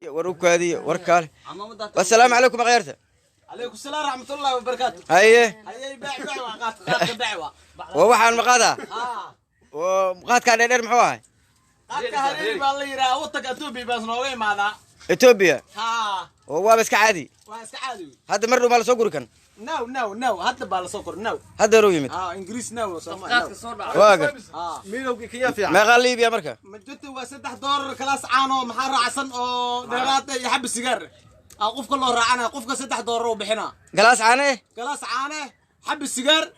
وروك هذه وركال. والسلام عليكم غيرته. عليكم السلام ورحمة الله وبركاته. هيه بيع وقات دعوة. ووحى المقاطع. ومقاط كان يدير محوها. قاد كهريب الله يرى وطك أتوبي بس نوعي ماذا. إثيوبيا. ها. وهو بس كعادي. بس عادي. هذا مرة مال سوكر كان. نو هذا بالسكر نو. هذا روي مت. إنجليز نو. واقع. ميلو كيا في. ما قال لي بيا مركا. مجدت وسدح دور كلاس عانو محر عسن أو ديرات يحب السيجار. قف كله راعنا قف كسدح دور وبحنا. جلاس عنه. كلاس عانه حب السيجار.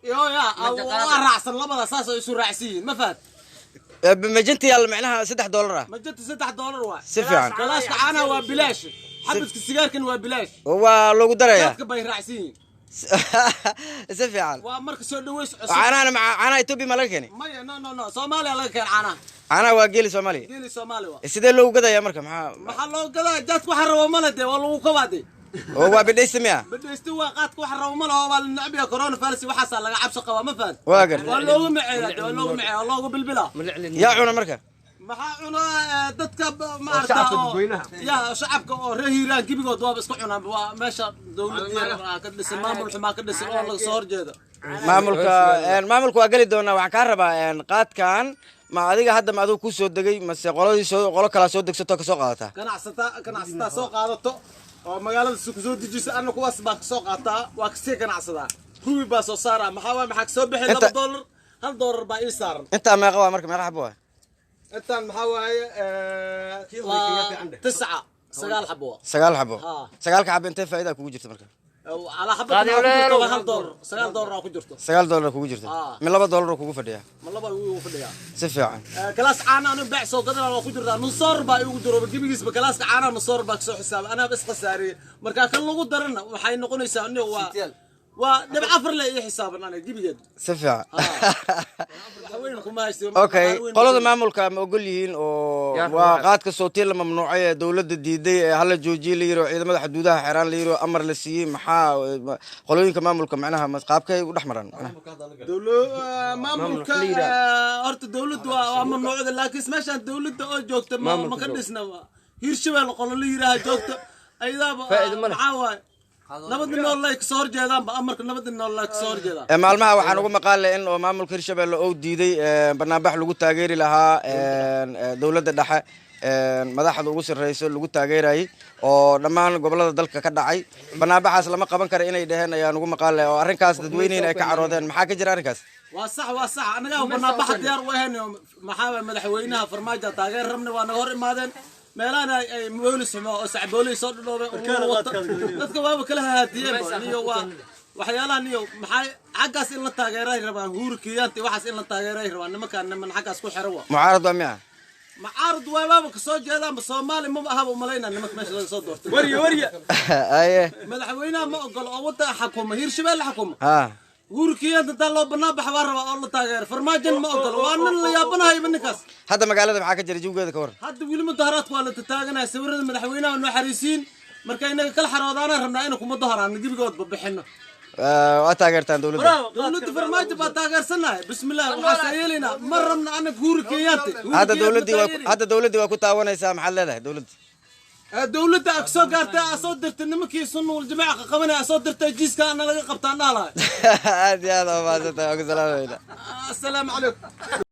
يا أو رعسن لبض أساسه يصير رعسين ما فات. بمجنتي يلا معناها $6. مجدت $6 واحد. سفيان. كلاس عانه وبلاش. حبة السيجار كان وبلاش. هو لو قدر يا. كيف بيرعسين. سفيان. ومرك سو دويس. أنا مع أنا إثيوبي ملكني. ما نو صومالي الله كان عانه. أنا واجيلي صومالي. جيلي صومالي وا. السيد لو قدر يا مركا محلو كذا جات وحر وملده والله كوادي. هو بدي يسميها. بده يستوى قات وحر ومله والنعبيه كورونا فارسي وحصل لقى عبس قوا ما فات. واقر. والله معي والله بالبلا. يا عون مركا. maxaa cunaa dadka maarta ya shacabka oo reehiiraan gibigood waa isku cunaan waa meesha dawladda ka dhisan maamul xumaa ka dhisan oo laga soo horjeedo maamulka waa gali doonaa waxaan ka rabaa qaadkan ma adiga hadda ma adigu ku soo degay mase qolo kala soo degsato ka soo qaadata ganacsataa soo qaadato oo magaalada ku soo dejisa anna kuwaas baa ka soo qaataa waa ka sii ganacsadaa ruubi baa soo saara maxaa ka soo bixin $2 $1 baa ii saaran inta meeqa waa marka meeqa xabo waa أنت محاوي 9 سجال حبوة 9 حبة أنت فائدة كوجي جرت مركب على حبة $1 $9 راكو جرته $9 كوجي جرت من $2 كوجي فديها من $2 فديها سفيان كلاس عنا أنا بيع سوق قدر راكو جرته نصور بايو جرو بجيب جسم كلاس عنا نصور باكسو حساب أنا بس خساري مركب كل لغة درنا وحين نقول يسألني هو ونبع عفر لي حسابنا أنا جيب جد سفيان أوكي قالوا maamulka ma ogol yihiin oo waa qaadka sootiil mamnuucay dawladda diiday hal jooji la yiro ciidamada xuduudaha xiraan la yiro amar la siiyay maxaa qolooyinka maamulka macnaha qaabkay u dhaxmaran maamulka horta dawladdu waa mamnuucda laakiin meeshan dawladda oo joogta ma ka dhisna hirshabeel qolo la yiraahdo joogta aydaaba maxaa waay nabadna noolay ka soo horjeedaan ba amarka nabadna noolay ka soo horjeedaan maalmaha waxaan ugu maqaalay in oo maamulka Hirshabelle oo diiday barnaamij lagu taageeri lahaa dawladda dhexe madaxda ugu sarreeyay lagu taageeray oo dhammaan gobolada dalka ka dhacay barnaamijkaas lama qaban karo inay dhaheen ayaan ugu maqaalay oo arrinkaas dadweynaha ay ka caroodeen maxaa ka jira arrinkaas waa sax anaga barnaamij diyaar u ahayn maxaa madaxweynaha farmaajo taageer rabna waa naga hor imaadeen meelaana ay boolis oo sacboolis soo dhoobay dadka waaba kala haadiyeen iyo waxyaalahan iyo maxay xaqaas in la taageeray rabaan huurkiyaanti waxaas in la taageeray rabaan niman xaqaas ku xiro mucaarad waa miya معارض وابا كسو جيلان بصومالي ما هبو ملينا نمك ماشي لا سو دورتي وريا ايه مدحوينها ما اوغل او ودا حكومه هيرشبيل حكومه guurkiya inta loo banaabax waa raba oo la taageer farmaajo ma ogol waa nin la yaabanahay ninkaas hadda magaalada maxaa ka jira jawgeeda ka war hadda wili mudaharaadku waa la taaganaa sawirada madaxweynaha noo xariisiin marka inaga kala xaroodaan rabnaa inaan kuma daharaan gibigood babixino waa taageertaan dawladda farmaajo baa taageersanahay bismillaah waxa yeelina marna ana guurkiyaanti hadda dawladdi waa ku taawanaysaa maxaa leedahay dawladda aksoo gaartay asoo dirtay nimankii sunna wal jamaaca qabanay asoo dirtay jiiska ana laga qabtaan dhaalahay aad iyo aad oo maasanta assalaamu calaykum